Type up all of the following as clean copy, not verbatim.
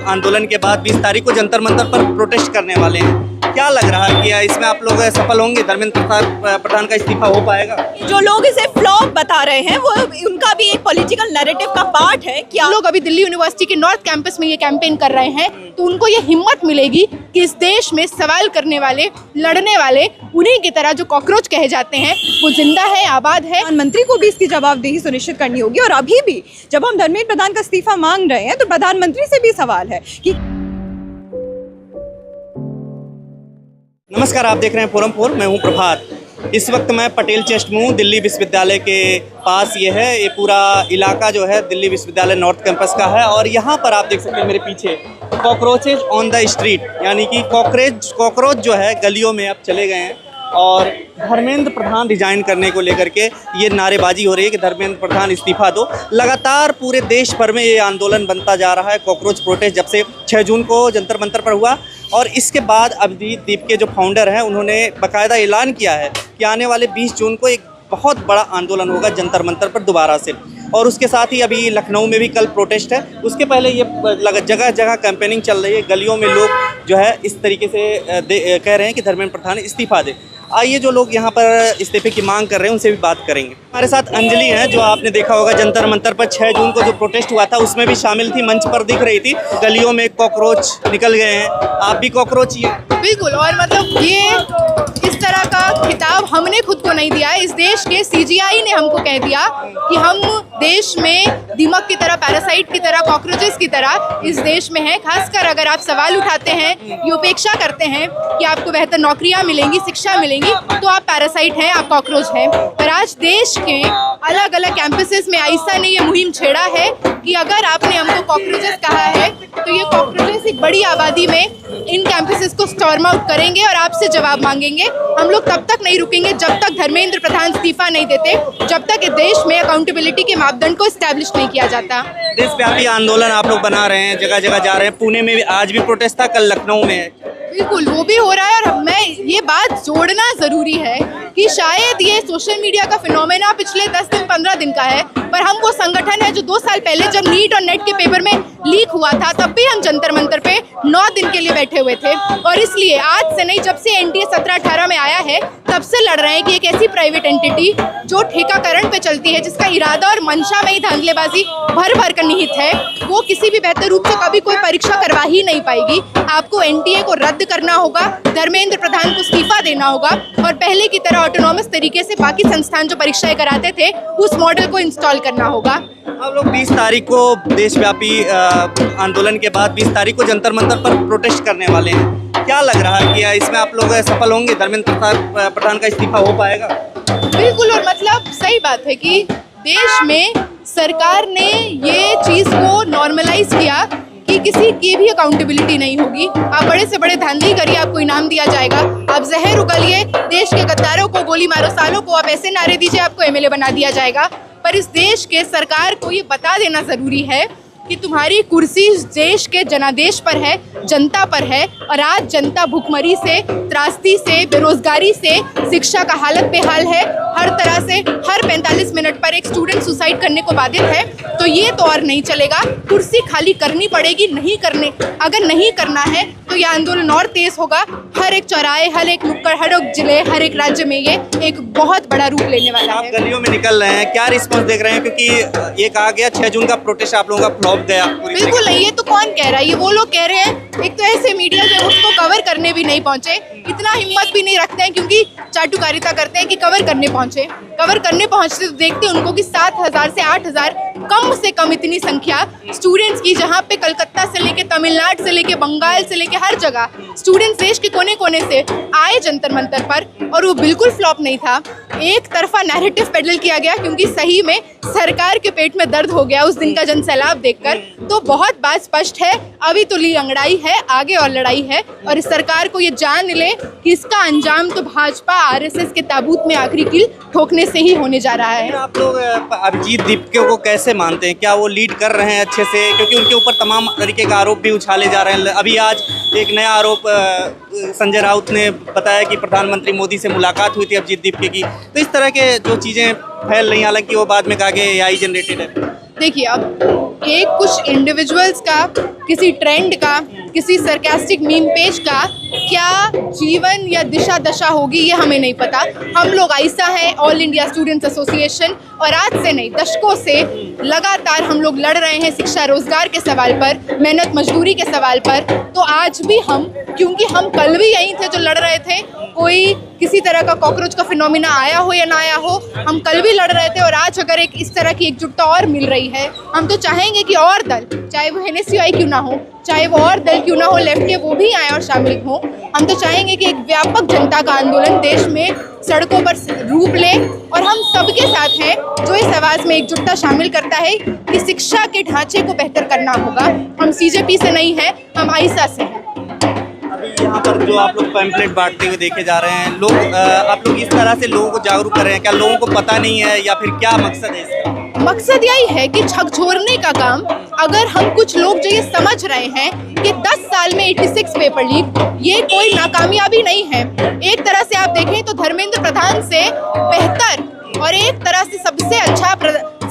आंदोलन के बाद 20 तारीख को जंतर मंतर पर प्रोटेस्ट करने वाले हैं। क्या लग रहा है कि इसमें आप लोग सफल होंगे? धर्मेंद्र प्रधान का इस्तीफा हो पाएगा? जो लोग इसे फ्लॉप बता रहे हैं वो उनका भी एक पॉलिटिकल नैरेटिव का पार्ट है कि लोग अभी दिल्ली यूनिवर्सिटी के नॉर्थ कैंपस में ये कैंपेन कर रहे हैं, तो उनको ये हिम्मत मिलेगी कि इस देश में सवाल करने वाले, लड़ने वाले, उन्हीं की तरह जो कॉकरोच कहे जाते हैं वो जिंदा है, आबाद है। प्रधानमंत्री को भी इसकी जवाबदेही सुनिश्चित करनी होगी। और अभी भी जब हम धर्मेंद्र प्रधान का इस्तीफा मांग रहे हैं तो प्रधानमंत्री से भी सवाल है कि नमस्कार, आप देख रहे हैं फोरम 4, मैं हूं प्रभात। इस वक्त मैं पटेल चेस्ट में हूँ, दिल्ली विश्वविद्यालय के पास ये पूरा इलाका जो है दिल्ली विश्वविद्यालय नॉर्थ कैंपस का है। और यहाँ पर आप देख सकते हैं मेरे पीछे कॉकरोचेज ऑन द स्ट्रीट, यानी कि कॉकरोच जो है गलियों में अब चले गए हैं। और धर्मेंद्र प्रधान रिजाइन करने को लेकर के ये नारेबाजी हो रही है कि धर्मेंद्र प्रधान इस्तीफा दो। लगातार पूरे देश भर में ये आंदोलन बनता जा रहा है। कॉकरोच प्रोटेस्ट जब से 6 जून को जंतर मंतर पर हुआ और इसके बाद अभिजीत दीप के जो फाउंडर हैं उन्होंने बाकायदा ऐलान किया है कि आने वाले 20 जून को एक बहुत बड़ा आंदोलन होगा जंतर मंतर पर दोबारा से। और उसके साथ ही अभी लखनऊ में भी कल प्रोटेस्ट है। उसके पहले ये जगह जगह कैंपेनिंग चल रही है। गलियों में लोग जो है इस तरीके से कह रहे हैं कि धर्मेंद्र प्रधान इस्तीफा दे। आइए जो लोग यहाँ पर इस्तीफे की मांग कर रहे हैं उनसे भी बात करेंगे। हमारे साथ अंजलि हैं, जो आपने देखा होगा जंतर मंतर पर 6 जून को जो प्रोटेस्ट हुआ था उसमें भी शामिल थी, मंच पर दिख रही थी। गलियों में कॉकरोच निकल गए हैं, आप भी कॉकरोच ही हैं? बिल्कुल। और मतलब ये इस तरह का खिताब हमने खुद को नहीं दिया है, इस देश के CGI ने हमको कह दिया कि हम देश में दीमक की तरह, पैरासाइट की तरह, कॉकरोचेस की तरह इस देश में है। खासकर अगर आप सवाल उठाते हैं, ये उपेक्षा करते हैं कि आपको बेहतर नौकरियां मिलेंगी, शिक्षा मिलेंगी, तो आप पैरासाइट हैं, आप कॉकरोच हैं। पर आज देश के अलग अलग कैंपसेस में आइसा ने ये मुहिम छेड़ा है कि अगर आपने हमको कॉकरोचेस कहा है तो ये कॉकरोचेस एक बड़ी आबादी में इन कैंपसेस को स्टॉर्म आउट करेंगे और आपसे जवाब मांगेंगे। हम लोग तब तक नहीं रुकेंगे जब तक धर्मेंद्र प्रधान इस्तीफा नहीं देते, जब तक इस देश में अकाउंटेबिलिटी के मापदंड को एस्टैब्लिश नहीं किया जाता। देशव्यापी आंदोलन आप लोग बना रहे हैं, जगह जगह जा रहे हैं। पुणे में भी आज भी प्रोटेस्ट था, कल लखनऊ में है। बिल्कुल, वो भी हो रहा है। और मैं ये बात जोड़ना ज़रूरी है कि शायद ये सोशल मीडिया का फिनोमेना पिछले 10 दिन 15 दिन का है, पर हम वो संगठन है जो 2 साल पहले जब नीट और नेट के पेपर में लीक हुआ था तब भी हम जंतर मंतर पे 9 दिन के लिए बैठे हुए थे। और इसलिए आज से नहीं, जब से NDA 17-18 में आया है तब से लड़ रहे हैं कि एक ऐसी प्राइवेट एंटिटी जो ठेकाकरण पे चलती है, जिसका इरादा और मंशा में ही धांधलेबाजी भर भर कर निहित है, वो किसी भी बेहतर रूप से कभी कोई परीक्षा करवा ही नहीं पाएगी। आपको NTA को रद्द करना होगा, धर्मेंद्र प्रधान को इस्तीफा देना होगा और पहले की तरह ऑटोनॉमस तरीके से बाकी संस्थान जो परीक्षाएं कराते थे उस मॉडल को इंस्टॉल करना होगा। हम लोग 20 तारीख को देशव्यापी आंदोलन के बाद 20 तारीख को जंतर मंतर पर प्रोटेस्ट करने वाले हैं। क्या लग रहा है कि इसमें आप लोग सफल होंगे? धर्मेंद्र प्रधान का इस्तीफा हो पाएगा? बिल्कुल। और मतलब सही बात है कि देश में सरकार ने ये चीज़ को नॉर्मलाइज किया कि किसी की भी अकाउंटेबिलिटी नहीं होगी। आप बड़े से बड़े धांधली करिए, आपको इनाम दिया जाएगा। आप जहर उगलिए, देश के गद्दारों को गोली मारो सालों को, आप ऐसे नारे दीजिए, आपको MLA बना दिया जाएगा। पर इस देश के सरकार को ये बता देना ज़रूरी है कि तुम्हारी कुर्सी इस देश के जनादेश पर है, जनता पर है। और आज जनता भूखमरी से, त्रासदी से, बेरोजगारी से, शिक्षा का हालत बेहाल है। हर तरह से हर 45 मिनट पर एक स्टूडेंट सुसाइड करने को बाधित है। तो ये तो और नहीं चलेगा, कुर्सी खाली करनी पड़ेगी। अगर नहीं करना है तो यह आंदोलन और तेज होगा। हर एक चौराहे, हर एक नुक्कड़, हर एक जिले, हर एक राज्य में ये एक बहुत बड़ा रूप लेने वाला है। आप गलियों में निकल रहे हैं, क्या रिस्पॉन्स देख रहे हैं? क्योंकि ये कहा गया 6 जून का प्रोटेस्ट आप लोगों का फ्लॉप गया। बिल्कुल नहीं, ये तो कौन कह रहा है, ये वो लोग कह रहे हैं। एक तो ऐसे मीडिया जो उसको कवर करने भी नहीं पहुंचे, इतना हिम्मत भी नहीं रखते हैं क्योंकि चाटुकारिता करते हैं कि कवर करने पहुंचे। कवर करने पहुंचते तो देखते उनको कि 7,000 से 8,000 कम से कम इतनी संख्या स्टूडेंट्स की, जहां पे कलकत्ता से लेके, तमिलनाडु से लेके, बंगाल से लेके हर जगह स्टूडेंट्स देश के कोने कोने से आए जंतर मंतर पर। और वो बिल्कुल फ्लॉप नहीं था, एक तरफा नैरेटिव पेडल किया गया क्योंकि सही में सरकार के पेट में दर्द हो गया उस दिन का जनसैलाब देखकर। तो बहुत बात स्पष्ट है, अभी तो ली अंगड़ाई है, आगे और लड़ाई है। और इस सरकार को ये जान ले कि इसका अंजाम तो भाजपा RSS के ताबूत में आखिरी कील ठोकने से ही होने जा रहा है। आप लोग अभिजीत दीपके को कैसे मानते हैं? क्या वो लीड कर रहे हैं अच्छे से? क्योंकि उनके ऊपर तमाम तरीके के आरोप भी उछाले जा रहे हैं। अभी आज एक नया आरोप संजय राउत ने बताया कि प्रधानमंत्री मोदी से मुलाकात हुई थी अभिजीत दीपके की। तो इस तरह के जो चीज़ें फैल रही, हालांकि वो बाद में कहा गया AI जनरेटेड है। देखिए, अब एक कुछ इंडिविजुअल्स का, किसी ट्रेंड का, किसी सरकास्टिक मीम पेज का क्या जीवन या दिशा दशा होगी ये हमें नहीं पता। हम लोग आइसा हैं, ऑल इंडिया स्टूडेंट्स एसोसिएशन, और आज से नहीं दशकों से लगातार हम लोग लड़ रहे हैं शिक्षा रोजगार के सवाल पर, मेहनत मजदूरी के सवाल पर। तो आज भी हम, क्योंकि हम कल भी यहीं थे जो लड़ रहे थे, कोई किसी तरह का कॉकरोच का फिनोमिना आया हो या ना आया हो, हम कल भी लड़ रहे थे। और आज अगर एक इस तरह की एकजुटता और मिल रही है, हम तो चाहेंगे कि और दल, चाहे वो NSUI क्यों ना हो, चाहे वो और दल क्यों ना हो लेफ्ट के, वो भी आए और शामिल हों। हम तो चाहेंगे कि एक व्यापक जनता का आंदोलन देश में सड़कों पर रूप ले, और हम सबके साथ हैं जो इस आवाज़ में एकजुटता शामिल करता है कि शिक्षा के ढांचे को बेहतर करना होगा। हम CJP से नहीं हैं, हम आइसा से हैं। अभी यहाँ पर जो आप लोग पैम्पलेट बांटते हुए देखे जा रहे हैं, लोग आप लोग इस तरह से लोगों को जागरूक कर रहे हैं, क्या लोगों को पता नहीं है या फिर क्या मकसद है इसका? मकसद यही है कि झकझोरने का काम, अगर हम कुछ लोग जो ये समझ रहे हैं कि 10 साल में 86 पेपर लीक ये कोई नाकामयाबी नहीं है। एक तरह से आप देखें तो धर्मेंद्र प्रधान से बेहतर और एक तरह से सबसे अच्छा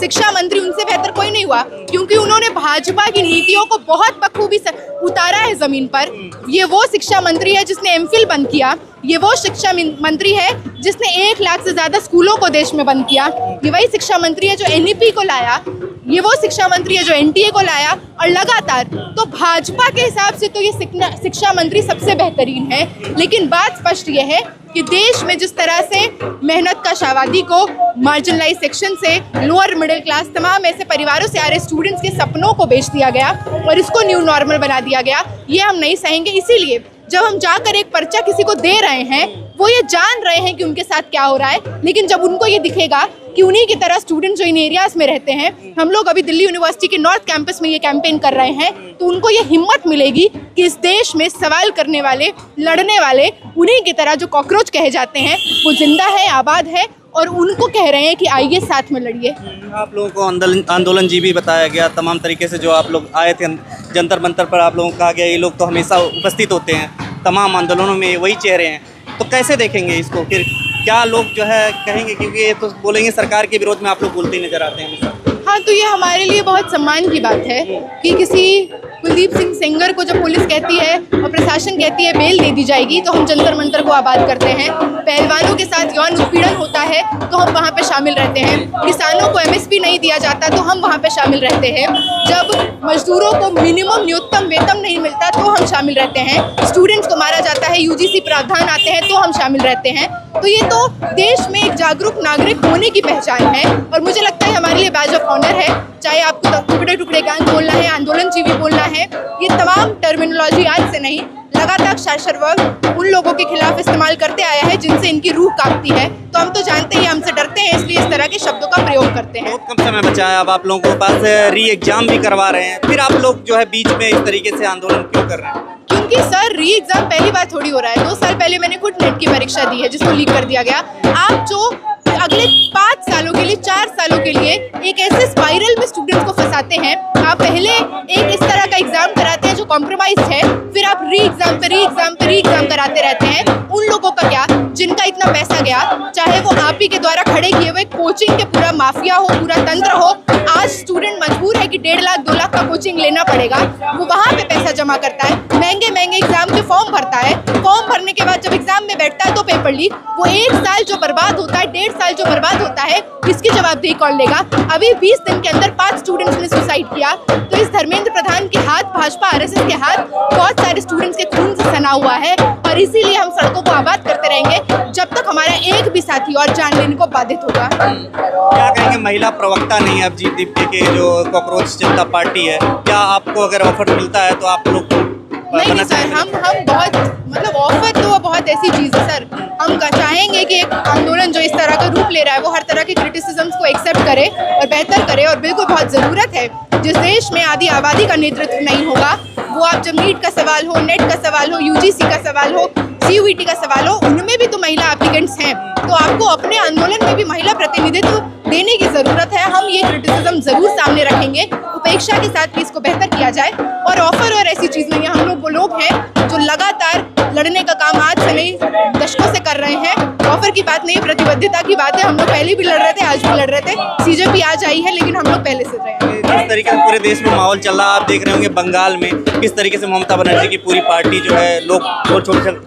शिक्षा मंत्री उनसे बेहतर कोई नहीं हुआ, क्योंकि उन्होंने भाजपा की नीतियों को बहुत बखूबी उतारा है जमीन पर। ये वो शिक्षा मंत्री है जिसने MPhil बंद किया, ये वो शिक्षा मंत्री है जिसने 1 लाख से ज्यादा स्कूलों को देश में बंद किया, ये वही शिक्षा मंत्री है जो NEP को लाया, ये वो शिक्षा मंत्री है जो NTA को लाया, और लगातार। तो भाजपा के हिसाब से तो ये शिक्षा मंत्री सबसे बेहतरीन है। लेकिन बात स्पष्ट ये है कि देश में जिस तरह से मेहनत का आबादी को मार्जिनलाइज सेक्शन से लोअर मिडिल क्लास तमाम ऐसे परिवारों से आ रहे स्टूडेंट्स के सपनों को बेच दिया गया और इसको न्यू नॉर्मल बना दिया गया, ये हम नहीं सहेंगे। इसीलिए जब हम जाकर एक पर्चा किसी को दे रहे हैं, वो ये जान रहे हैं कि उनके साथ क्या हो रहा है, लेकिन जब उनको ये दिखेगा कि उन्हीं की तरह स्टूडेंट जो इन एरियाज में रहते हैं, हम लोग अभी दिल्ली यूनिवर्सिटी के नॉर्थ कैंपस में ये कैंपेन कर रहे हैं, तो उनको ये हिम्मत मिलेगी कि इस देश में सवाल करने वाले, लड़ने वाले, उन्हीं की तरह जो कॉकरोच कहे जाते हैं, वो जिंदा है, आबाद है, और उनको कह रहे हैं कि आइए साथ में लड़िए। आप लोगों को आंदोलन जी भी बताया गया, तमाम तरीके से जो आप लोग आए थे जंतर मंतर पर, आप लोगों को कहा गया ये लोग तो हमेशा उपस्थित होते हैं तमाम आंदोलनों में, वही चेहरे हैं, तो कैसे देखेंगे इसको? फिर क्या लोग जो है कहेंगे, क्योंकि ये तो बोलेंगे सरकार के विरोध में आप लोग बोलते ही नजर आते हैं। हाँ, तो ये हमारे लिए बहुत सम्मान की बात है कि किसी कुलदीप सिंह सेंगर को जब पुलिस कहती है और प्रशासन कहती है बेल दे दी जाएगी, तो हम जंतर मंतर को आबाद करते हैं। पहलवानों के साथ यौन उत्पीड़न होता है तो हम वहाँ पे शामिल रहते हैं। किसानों को MSP नहीं दिया जाता तो हम वहाँ पे शामिल रहते हैं। जब मजदूरों को मिनिमम न्यूनतम वेतन नहीं मिलता तो हम शामिल रहते हैं। स्टूडेंट्स को मारा जाता है, UGC प्रावधान आते हैं तो हम शामिल रहते हैं। तो ये तो देश में एक जागरूक नागरिक होने की पहचान है, और मुझे लगता है हमारे लिए बैज ऑफ ऑनर है। चाहे आपको टुकड़े टुकड़े गैंग बोलना है, आंदोलन जीवी बोलना है, ये तमाम टर्मिनोलॉजी आज से नहीं, लगातार शासक वर्ग उन लोगों के खिलाफ इस्तेमाल करते आया है जिनसे इनकी रूह कांपती है। तो हम तो जानते हैं, हमसे डरते हैं, इसलिए इस तरह के शब्दों का प्रयोग करते हैं। बहुत कम समय बचा है, अब आप लोगों के पास री-एग्जाम भी करवा रहे हैं, फिर आप लोग जो है बीच में इस तरीके से आंदोलन क्यों कर रहे हैं? क्योंकि सर, री-एग्जाम पहली बार थोड़ी हो रहा है। 2 साल पहले मैंने खुद नेट की परीक्षा दी है जिसको लीक कर दिया गया। आप जो अगले 5 सालों के लिए, 4 सालों के लिए एक ऐसे स्पाइरल में स्टूडेंट्स को फंसाते हैं। आप पहले एक इस तरह का एग्जाम कराते हैं जो कॉम्प्रोमाइज है, फिर आप री-एग्जाम पे री-एग्जाम पे री-एग्जाम कराते रहते हैं। उन लोगों का क्या जिनका इतना पैसा गया, चाहे वो आप ही के द्वारा खड़े किए हुए कोचिंग के पूरा माफिया हो, पूरा तंत्र हो। आज स्टूडेंट मजबूर है कि 1.5 लाख 2 लाख का कोचिंग लेना पड़ेगा, वो वहाँ पे पैसा जमा करता है, महंगे महंगे एग्जाम के फॉर्म भरता है। फॉर्म भरने के बाद जब एग्जाम में बैठता है तो पेपर लीक, वो 1 साल जो बर्बाद होता है, 1.5 साल जो बर्बाद होता है, इसकी जवाबदेही कौन लेगा? अभी 20 दिन के अंदर 5 स्टूडेंट्स ने सुसाइड किया। तो इस धर्मेंद्र प्रधान के हाथ, भाजपा RSS के हाथ बहुत सारे स्टूडेंट्स के खून से सना हुआ है, और इसीलिए हम सड़कों को आबाद करते रहेंगे जब तक हमारा एक भी साथी और जान लेने को बाधित होगा। क्या कहेंगे, महिला प्रवक्ता नहीं है अब जीत के जो कॉकरोच जनता पार्टी है, क्या आपको अगर ऑफर मिलता है तो आप लोग? नहीं सर, हम बहुत मतलब ऑफर तो बहुत ऐसी चीज़ है सर, हम चाहेंगे कि एक आंदोलन जो इस तरह का रूप ले रहा है वो हर तरह के क्रिटिसिज्म्स को एक्सेप्ट करे और बेहतर करे, और बिल्कुल बहुत ज़रूरत है। जिस देश में आधी आबादी का नेतृत्व नहीं होगा, वो आप जब नीट का सवाल हो, नेट का सवाल हो, UGC का सवाल हो, CUET का सवाल हो, उनमें भी तो महिला एप्लीकेंट्स हैं। तो आपको अपने आंदोलन में भी महिला प्रतिनिधित्व देने की ज़रूरत है। हम ये क्रिटिसिज्म ज़रूर सामने रखेंगे, उपेक्षा के साथ कि इसको बेहतर किया जाए। और ऑफर और ऐसी चीज़ नहीं है, हम लोग वो लोग हैं जो लगातार लड़ने का काम आज से नहीं दशकों से कर रहे हैं। ऑफर की बात नहीं, प्रतिबद्धता की बात है। हम लोग पहले भी लड़ रहे थे, आज भी लड़ रहे थे। सीजेपी आज आई है लेकिन हम लोग पहले से रहे हैं। जिस तरीके से पूरे देश में माहौल चल रहा है, आप देख रहे होंगे बंगाल में किस तरीके से ममता बनर्जी की पूरी पार्टी जो है लोग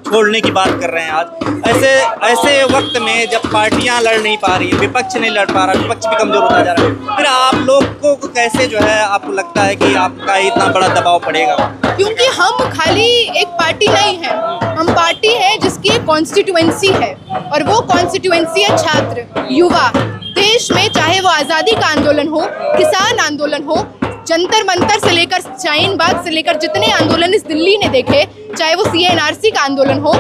छोड़ने की बात कर रहे हैं। आज ऐसे वक्त में जब पार्टियां लड़ नहीं पा रही, विपक्ष नहीं लड़ पा रहा, विपक्ष भी कमजोर होता जा रहा है, फिर आप लोग को कैसे जो है आपको लगता है कि आपका इतना बड़ा दबाव पड़ेगा? क्योंकि हम खाली एक पार्टी नहीं है, हम पार्टी है जिसकी एक कॉन्स्टिट्यूएंसी है और वो कॉन्स्टिट्यूएंसी है छात्र, युवा। देश में चाहे वो आज़ादी का आंदोलन हो, किसान आंदोलन हो, जंतर मंतर से लेकर शाहीन बाग से लेकर जितने आंदोलन इस दिल्ली ने देखे, चाहे वो CNRC का आंदोलन हो,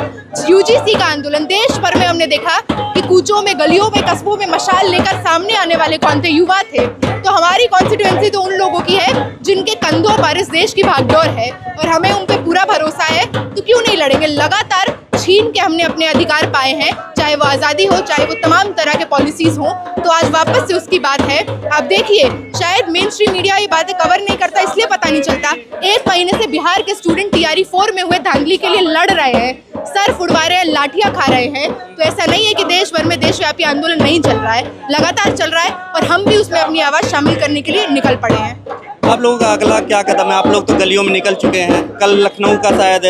UGC का आंदोलन, देश भर में हमने देखा कि कूचों में, गलियों में, कस्बों में मशाल लेकर सामने आने वाले कौन थे? युवा थे। तो हमारी कॉन्स्टिट्यूएंसी तो उन लोगों की है जिनके कंधों पर इस देश की भागदौड़ है और हमें उन पर पूरा भरोसा है। तो क्यों नहीं लड़ेंगे? लगातार छीन के हमने अपने अधिकार पाए हैं, चाहे वो आज़ादी हो, चाहे वो तमाम तरह के पॉलिसीज हो। तो आज वापस से उसकी बात है। आप देखिए, शायद मेन स्ट्रीम मीडिया ये बातें कवर नहीं करता, इसलिए पता नहीं चलता। 1 महीने से बिहार के स्टूडेंट TRE 4 में हुए धांधली के लिए लड़ रहे हैं, सर फुड़वा रहे हैं, लाठियां खा रहे हैं। तो ऐसा नहीं है कि देश भर में देशव्यापी आंदोलन नहीं चल रहा है, लगातार चल रहा है और हम भी उसमें अपनी आवाज़ शामिल करने के लिए निकल पड़े हैं। आप लोगों का अगला क्या कदम है? आप लोग तो गलियों में निकल चुके हैं, कल लखनऊ का शायद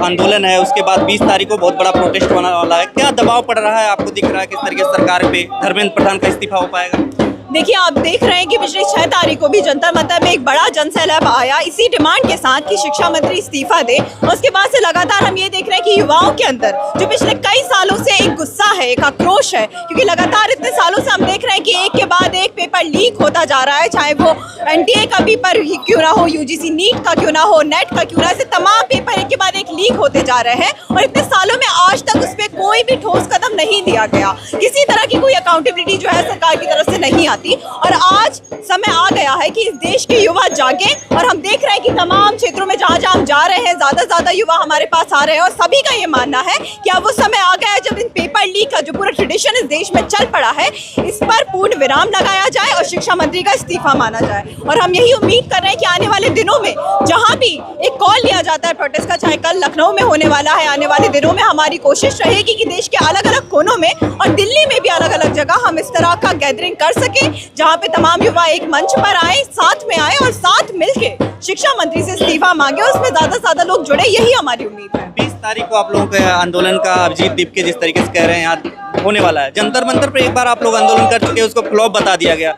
आंदोलन है, उसके बाद 20 तारीख को बहुत बड़ा प्रोटेस्ट होने वाला है। क्या दबाव पड़ रहा है? आपको दिख रहा है किस तरीके से सरकार पे धर्मेंद्र प्रधान का इस्तीफा हो पाएगा? देखिए, आप देख रहे हैं कि पिछले 6 तारीख को भी जंतर मंतर में एक बड़ा जनसैलाब आया इसी डिमांड के साथ कि शिक्षा मंत्री इस्तीफा दे। उसके बाद से लगातार हम ये देख रहे हैं कि युवाओं के अंदर जो पिछले कई सालों से एक गुस्सा है, एक आक्रोश है, क्योंकि लगातार इतने सालों से हम देख रहे हैं कि एक के बाद एक पेपर लीक होता जा रहा है, चाहे वो NTA का पेपर क्यों ना हो, UGC नीट का क्यों ना हो, नेट का क्यों ना, ऐसे तमाम पेपर एक के बाद एक लीक होते जा रहे हैं और इतने सालों में आज तक उस पर कोई भी ठोस कदम नहीं लिया गया। किसी तरह की कोई अकाउंटेबिलिटी जो है सरकार की तरफ से नहीं आती और आज समय आ गया है कि इस देश के युवा जागे और हम देख रहे हैं कि तमाम क्षेत्रों में जहाँ जहाँ हम जा रहे हैं, ज़्यादा से ज़्यादा युवा हमारे पास आ रहे हैं और सभी का ये मानना है कि अब वो समय आ गया है जब इन पेपर लीक का जो पूरा ट्रेडिशन इस देश में चल पड़ा है, इस पर पूर्ण विराम लगाया जाए और शिक्षा मंत्री का इस्तीफा माना जाए। और हम यही उम्मीद कर रहे हैं कि आने वाले दिनों में जहाँ भी एक कॉल लिया जाता है प्रोटेस्ट का, चाहे कल लखनऊ में होने वाला है, आने वाले दिनों में हमारी कोशिश रहेगी कि देश के अलग अलग कोनों में और दिल्ली में भी अलग अलग जगह हम इस तरह का गैदरिंग कर सकें जहाँ पे तमाम युवा एक मंच पर आए, साथ में आए और साथ मिलके शिक्षा मंत्री से इस्तीफा मांगे और उसमें ज्यादा से ज्यादा लोग जुड़े, यही हमारी उम्मीद है। 20 तारीख को आप लोगों के आंदोलन का अभिजीत दीपके जिस तरीके से कह रहे हैं यहाँ होने वाला है, जंतर मंतर पर एक बार आप लोग आंदोलन कर चुके हैं, उसको फ्लॉप बता दिया गया।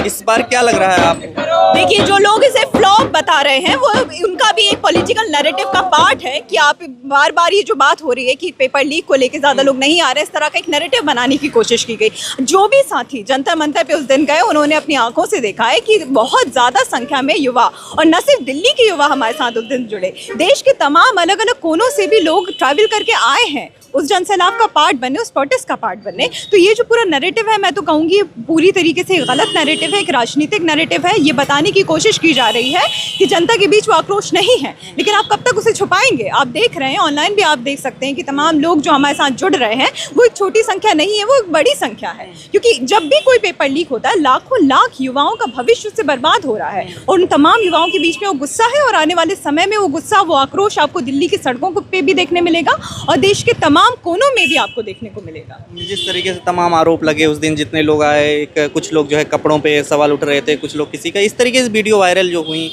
इस बार क्या लग रहा है आपको? देखिए, जो लोग इसे फ्लॉप बता रहे हैं वो उनका भी एक पॉलिटिकल नैरेटिव का पार्ट है कि आप बार बार ये जो बात हो रही है कि पेपर लीक को लेके ज़्यादा लोग नहीं आ रहे, इस तरह का एक नैरेटिव बनाने की कोशिश की गई। जो भी साथी जंतर मंतर पे उस दिन गए, उन्होंने अपनी आंखों से देखा है कि बहुत ज़्यादा संख्या में युवा और न सिर्फ दिल्ली के युवा हमारे साथ उस दिन जुड़े, देश के तमाम अलग अलग कोनों से भी लोग ट्रैवल करके आए हैं उस जनसैलाब का पार्ट बनने, उस प्रोटेस्ट का पार्ट बनने। तो ये जो पूरा नैरेटिव है, मैं तो कहूँगी पूरी तरीके से गलत नैरेटिव है, एक राजनीतिक नैरेटिव है। ये बताने की कोशिश की जा रही है कि जनता के बीच वो आक्रोश नहीं है, लेकिन आप कब तक उसे छुपाएंगे? आप देख रहे हैं, ऑनलाइन भी आप देख सकते हैं कि तमाम लोग जो हमारे साथ जुड़ रहे हैं वो एक छोटी संख्या नहीं है, वो एक बड़ी संख्या है। क्योंकि जब भी कोई पेपर लीक होता है, लाखों लाख युवाओं का भविष्य उससे बर्बाद हो रहा है और उन तमाम युवाओं के बीच में वो गुस्सा है और आने वाले समय में वो गुस्सा, वो आक्रोश आपको दिल्ली की सड़कों पे भी देखने मिलेगा और देश के तमाम कोनों में भी आपको देखने को मिलेगा। जिस तरीके से तमाम आरोप लगे उस दिन, जितने लोग आए, कुछ लोग जो है कपड़ों पे सवाल उठ रहे थे, कुछ लोग किसी का, इस तरीके से वीडियो वायरल जो हुई,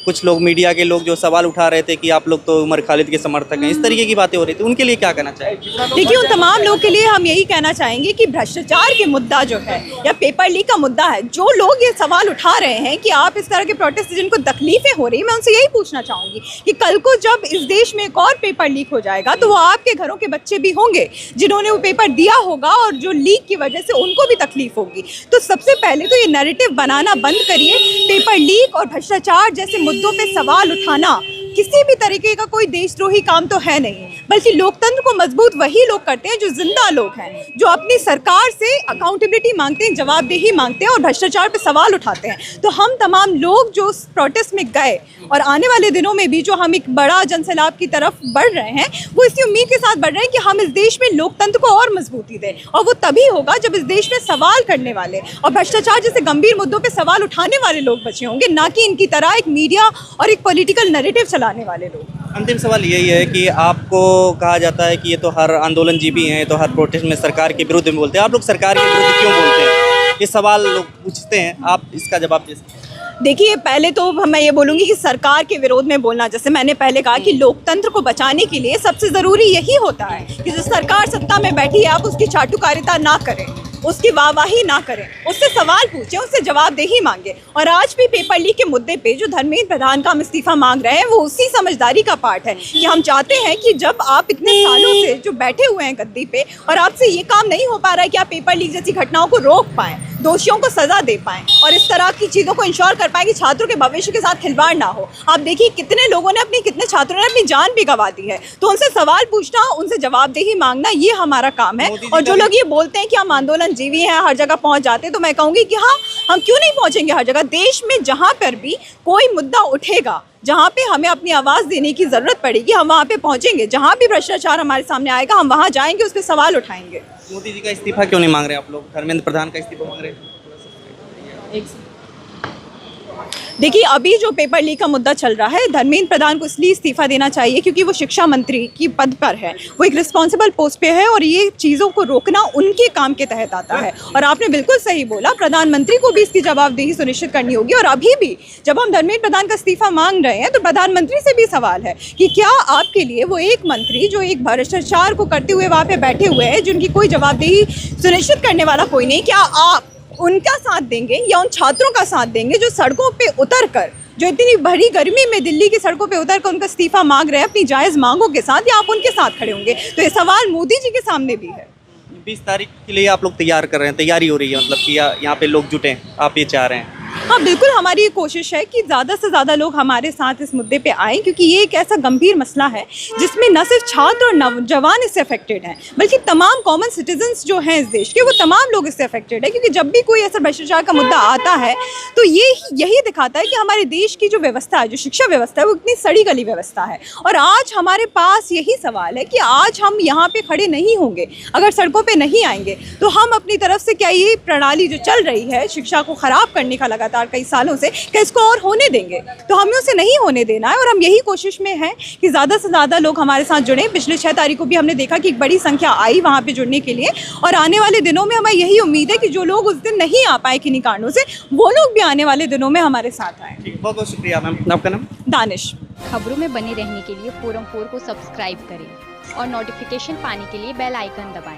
कुछ लोग मीडिया के लोग जो सवाल उठा रहे थे कि आप लोग तो उमर खालिद के समर्थक हैं, इस तरीके की बातें हो रही थी, उनके लिए क्या कहना चाहिए? देखिए, उन तमाम लोगों के लिए हम यही कहना चाहेंगे कि भ्रष्टाचार के मुद्दा जो है या पेपर लीक का मुद्दा है, जो लोग ये सवाल उठा रहे हैं कि आप इस तरह के प्रोटेस्ट जिनको तकलीफें हो रही, मैं उनसे यही पूछना चाहूँगी कि कल को जब इस देश में एक और पेपर लीक हो जाएगा तो वो आपके घरों के बच्चे भी होंगे जिन्होंने वो पेपर दिया होगा और जो लीक की वजह से उनको भी तकलीफ होगी। तो सबसे पहले तो ये नैरेटिव बनाना बंद करिए। पेपर लीक और भ्रष्टाचार जैसे मुद्दों पे सवाल उठाना किसी भी तरीके का कोई देशद्रोही काम तो है नहीं, बल्कि लोकतंत्र को मजबूत वही लोग करते हैं जो जिंदा लोग हैं, जो अपनी सरकार से अकाउंटेबिलिटी मांगते हैं, जवाबदेही मांगते हैं और भ्रष्टाचार पे सवाल उठाते हैं। तो हम तमाम लोग जो उस प्रोटेस्ट में गए और आने वाले दिनों में भी जो हम एक बड़ा जनसैलाब की तरफ बढ़ रहे हैं, वो इसी उम्मीद के साथ बढ़ रहे हैं कि हम इस देश में लोकतंत्र को और मजबूती दें। और वो तभी होगा जब इस देश में सवाल करने वाले और भ्रष्टाचार जैसे गंभीर मुद्दों पर सवाल उठाने वाले लोग बचे होंगे, ना कि इनकी तरह एक मीडिया और एक पॉलिटिकल नैरेटिव चलाने वाले लोग। अंतिम सवाल यही है कि आपको कहा जाता है कि ये तो हर आंदोलनजीवी हैं, ये तो हर प्रोटेस्ट में सरकार के विरुद्ध में बोलते हैं, आप लोग सरकार के विरुद्ध क्यों बोलते हैं? ये सवाल लोग पूछते हैं, आप इसका जवाब दे सकते हैं। देखिए, पहले तो मैं ये बोलूँगी कि सरकार के विरोध में बोलना, जैसे मैंने पहले कहा कि लोकतंत्र को बचाने के लिए सबसे ज़रूरी यही होता है कि जो सरकार सत्ता में बैठी है आप उसकी चाटुकारिता ना करें, उसकी वाहवाही ना करें, उससे सवाल पूछें, उससे जवाबदेही मांगे। और आज भी पेपर लीक के मुद्दे पे जो धर्मेंद्र प्रधान का हम इस्तीफा मांग रहे हैं वो उसी समझदारी का पार्ट है कि हम चाहते हैं कि जब आप इतने सालों से जो बैठे हुए हैं गद्दी पे और आपसे ये काम नहीं हो पा रहा है कि आप पेपर लीक जैसी घटनाओं को रोक पाएं, दोषियों को सजा दे पाएं और इस तरह की चीज़ों को इंश्योर कर पाएं कि छात्रों के भविष्य के साथ खिलवाड़ ना हो। आप देखिए कितने लोगों ने कितने छात्रों ने अपनी जान भी गंवा दी है। तो उनसे सवाल पूछना, उनसे जवाबदेही मांगना, ये हमारा काम है। और जो लोग ये बोलते हैं कि हम आंदोलन जीवी हैं, हर जगह पहुंच जाते हैं, तो मैं कहूँगी कि हाँ, हम क्यों नहीं पहुंचेंगे हर जगह। देश में जहाँ पर भी कोई मुद्दा उठेगा, जहाँ पे हमें अपनी आवाज़ देने की ज़रूरत पड़ेगी, हम वहाँ पे पहुँचेंगे। जहाँ भी भ्रष्टाचार हमारे सामने आएगा, हम वहाँ जाएंगे, उस पर सवाल उठाएंगे। मोदी जी का इस्तीफा क्यों नहीं मांग रहे आप लोग? धर्मेंद्र प्रधान का इस्तीफा मांग रहे हैं? देखिए, अभी जो पेपर लीक का मुद्दा चल रहा है, धर्मेंद्र प्रधान को इसलिए इस्तीफा देना चाहिए क्योंकि वो शिक्षा मंत्री की पद पर है, वो एक रिस्पॉन्सिबल पोस्ट पे है और ये चीज़ों को रोकना उनके काम के तहत आता है। और आपने बिल्कुल सही बोला, प्रधानमंत्री को भी इसकी जवाबदेही सुनिश्चित करनी होगी। और अभी भी जब हम धर्मेंद्र प्रधान का इस्तीफा मांग रहे हैं तो प्रधानमंत्री से भी सवाल है कि क्या आपके लिए वो एक मंत्री जो एक भ्रष्टाचार को करते हुए वहाँ पे बैठे हुए हैं, जिनकी कोई जवाबदेही सुनिश्चित करने वाला कोई नहीं, क्या आप उनका साथ देंगे या उन छात्रों का साथ देंगे जो सड़कों पे उतर कर, जो इतनी भरी गर्मी में दिल्ली की सड़कों पे उतर कर उनका इस्तीफा मांग रहे हैं अपनी जायज़ मांगों के साथ, या आप उनके साथ खड़े होंगे? तो ये सवाल मोदी जी के सामने भी है। 20 तारीख के लिए आप लोग तैयार कर रहे हैं, तैयारी हो रही है, मतलब कि यहाँ पे लोग जुटें, आप ये चाह रहे हैं? हाँ, बिल्कुल, हमारी ये कोशिश है कि ज़्यादा से ज़्यादा लोग हमारे साथ इस मुद्दे पे आएँ, क्योंकि ये एक ऐसा गंभीर मसला है जिसमें न सिर्फ छात्र और नौजवान इससे अफेक्टेड हैं, बल्कि तमाम कॉमन सिटीजन्स जो हैं इस देश के, वो तमाम लोग इससे अफेक्टेड है। क्योंकि जब भी कोई ऐसा भ्रष्टाचार का मुद्दा आता है तो ये यही दिखाता है कि हमारे देश की जो व्यवस्था है, जो शिक्षा व्यवस्था है, वो इतनी सड़ी गली व्यवस्था है। और आज हमारे पास यही सवाल है कि आज हम यहाँ पे खड़े नहीं होंगे, अगर सड़कों पे नहीं आएंगे, तो हम अपनी तरफ से क्या ये प्रणाली जो चल रही है शिक्षा को ख़राब करने का लगातार कई सालों से, क्या इसको और होने देंगे? तो हमें उसे नहीं होने देना है और हम यही कोशिश में हैं कि ज़्यादा से ज़्यादा लोग हमारे साथ जुड़ें। पिछले 6 तारीख को भी हमने देखा कि एक बड़ी संख्या आई वहाँ पे जुड़ने के लिए, और आने वाले दिनों में हमें यही उम्मीद है कि जो लोग उस दिन नहीं आ पाए किन्हीं कारणों से, वो लोग भी आने वाले दिनों में हमारे साथ आएँ। बहुत बहुत शुक्रिया मैम। आपका नाम? दानिश। खबरों में बने रहने के लिए फोरम 4 को सब्सक्राइब करें और नोटिफिकेशन पाने के लिए बेल आइकन दबाएं।